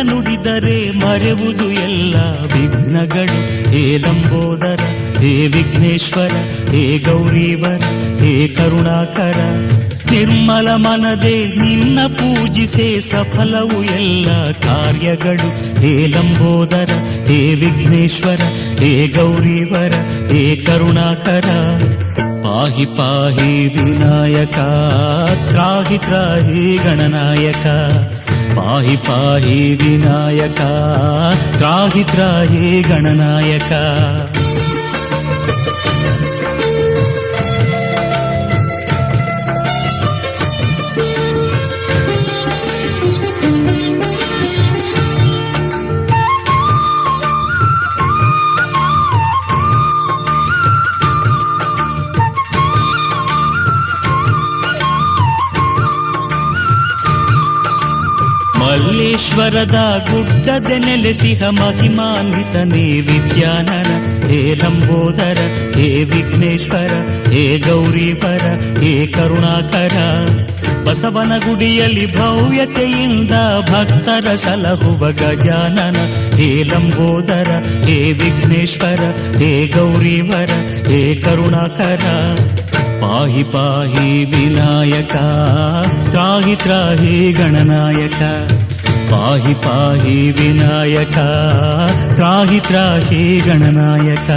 ನುಡಿದರೆ ಮರೆವುದು ಎಲ್ಲ ವಿಘ್ನಗಳು. ಹೇ ಲಂಬೋದರ, ಹೇ ವಿಘ್ನೇಶ್ವರ, ಹೇ ಗೌರೀವರ, ಹೇ ಕರುಣಾಕರ. ನಿರ್ಮಲ ಮನದೆ ನಿನ್ನ ಪೂಜಿಸೆ ಸಫಲವು ಎಲ್ಲ ಕಾರ್ಯಗಳು. ಹೇ ಲಂಬೋದರ, ಹೇ ವಿಘ್ನೇಶ್ವರ, ಹೇ ಗೌರೀವರ, ಹೇ ಕರುಣಾಕರ. ಪಾಹಿ ಪಾಹಿ ವಿನಾಯಕ, ತ್ರಾಹಿ ತ್ರಾಹಿ ಗಣನಾಯಕ. ಪಾಹಿ ಪಾಹಿ ವಿನಾಯಕ, ತ್ರಾಹಿ ತ್ರಾಹಿ ಗಣನಾಯಕ. ಮಲ್ಲೇಶ್ವರದ ಗುಡ್ಡದೆ ನೆಲೆಸಿಹ ಮಹಿಮಾನ್ವಿತನೇ ವಿದ್ಯಾನನ. ಹೇ ಲಂಬೋದರ, ಹೇ ವಿಘ್ನೇಶ್ವರ, ಹೇ ಗೌರೀವರ, ಹೇ ಕರುಣಾಕರ. ಬಸವನ ಗುಡಿಯಲ್ಲಿ ಭವ್ಯತೆಯಿಂದ ಭಕ್ತರ ಸಲಹುವ ಗಜಾನನ. ಹೇ ಲಂಬೋದರ, ಹೇ ವಿಘ್ನೇಶ್ವರ, ಹೇ ಗೌರೀವರ, ಹೇ ಕರುಣಾಕರ. ಪಾಹಿ ಪಾಹಿ ವಿನಾಯಕ, ತ್ರಾಹಿ ತ್ರಾಹಿ ಗಣನಾಯಕ. ಪಾಹಿ ಪಾಹಿ ವಿನಾಯಕ, ತ್ರಾಹಿ ತ್ರಾಹಿ ಗಣನಾಯಕ.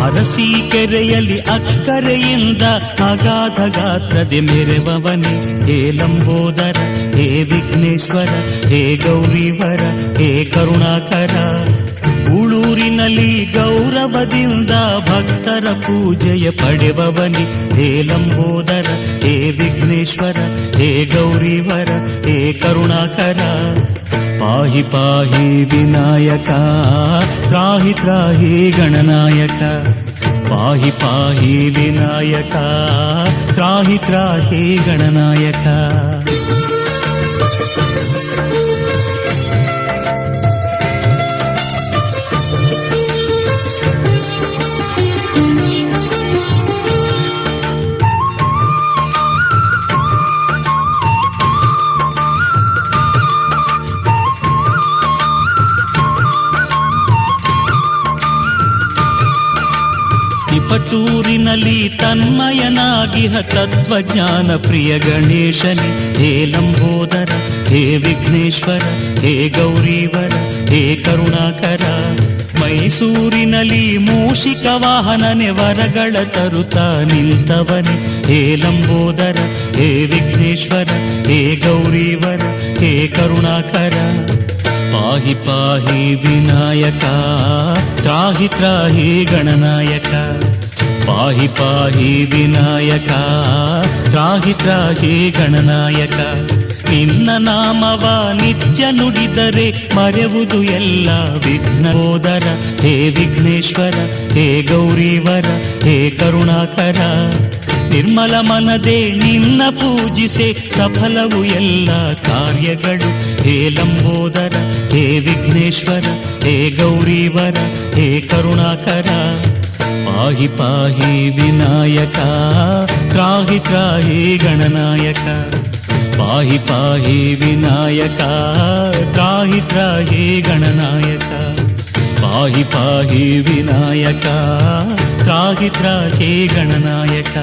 ಅರಸೀಕೆರೆಯಲ್ಲಿ ಅಕ್ಕರೆಯಿಂದ ಅಗಾಧ ಗಾತ್ರದೆ ಮೆರೆವವನೇ. ಹೇ ಲಂಬೋದರ, ಹೇ ವಿಘ್ನೇಶ್ವರ, ಹೇ ಗೌರೀವರ, ಹೇ ಕರುಣಾಕರ. ಉಳೂರಿನಲ್ಲಿ ಗೌರವದಿಂದ ಭಕ್ತರ ಪೂಜೆಯ ಪಡೆವವನೇ. ಹೇ ಲಂಬೋದರ, ಹೇ ವಿಘ್ನೇಶ್ವರ, ಹೇ ಗೌರೀವರ, ಹೇ ಕರುಣಾಕರ. ಪಾಹಿ ಪಾಹಿ ವಿನಾಯಕ, ತ್ರಾಹಿ ತ್ರಾಹಿ ಗಣನಾಯಕ. ಪಾಹಿ ಪಾಹಿ ವಿನಾಯಕ, ತ್ರಾಹಿ ತ್ರಾಹಿ ಗಣನಾಯಕ. ತಿಪಟೂರಿನಲ್ಲಿ ತನ್ಮಯನಾಗಿಹ ತತ್ವಜ್ಞಾನ ಪ್ರಿಯ ಗಣೇಶನೇ. ಹೇ ಲಂಬೋದರ, ಹೇ ವಿಘ್ನೇಶ್ವರ, ಹೇ ಗೌರೀವರ, ಹೇ ಕರುಣಾಕರ. ಮೈಸೂರಿನಲ್ಲಿ ಮೂಷಿಕ ವಾಹನನೆ ವರಗಳ ತರುತ್ತಾ ನಿಂತವನೇ. ಹೇ ಲಂಬೋದರ, ಹೇ ವಿಘ್ನೇಶ್ವರ, ಹೇ ಗೌರೀವರ, ಹೇ ಕರುಣಾಕರ. ಪಾಹಿ ಪಾಹಿ ವಿನಾಯಕ, ತ್ರಾಹಿ ತ್ರಾಹಿ ಗಣನಾಯಕ. ಪಾಹಿ ಪಾಹಿ ವಿನಾಯಕ, ತ್ರಾಹಿ ತ್ರಾಹಿ ಗಣನಾಯಕ. ನಿನ್ನ ನಾಮವ ನಿತ್ಯ ನುಡಿದರೆ ಮರೆವುದು ಎಲ್ಲ ವಿಘ್ನೋದರ. ಹೇ ವಿಘ್ನೇಶ್ವರ, ಹೇ ಗೌರೀವರ, ಹೇ ಕರುಣಾಕರ. ನಿರ್ಮಲ ಮನದೆ ನಿನ್ನ ಪೂಜಿಸೆ ಸಫಲವು ಎಲ್ಲ ಕಾರ್ಯಗಳು. ಹೇ ಲಂಬೋದರ, ಹೇ ವಿಘ್ನೇಶ್ವರ, ಹೇ ಗೌರೀವರ, ಹೇ ಕರುಣಾಕರ. ಪಾಹಿ ಪಾಹಿ ವಿನಾಯಕ, ತ್ರಾಹಿ ತ್ರಾಹಿ ಗಣನಾಯಕ. ಪಾಹಿ ಪಾಹಿ ವಿನಾಯಕ, ತ್ರಾಹಿ ತ್ರಾಹಿ ಗಣನಾಯಕ. ಪಾಹಿ ಪಾಹಿ ವಿನಾಯಕ, ತ್ರಾಹಿ ತ್ರಾಹಿ ಗಣನಾಯಕ.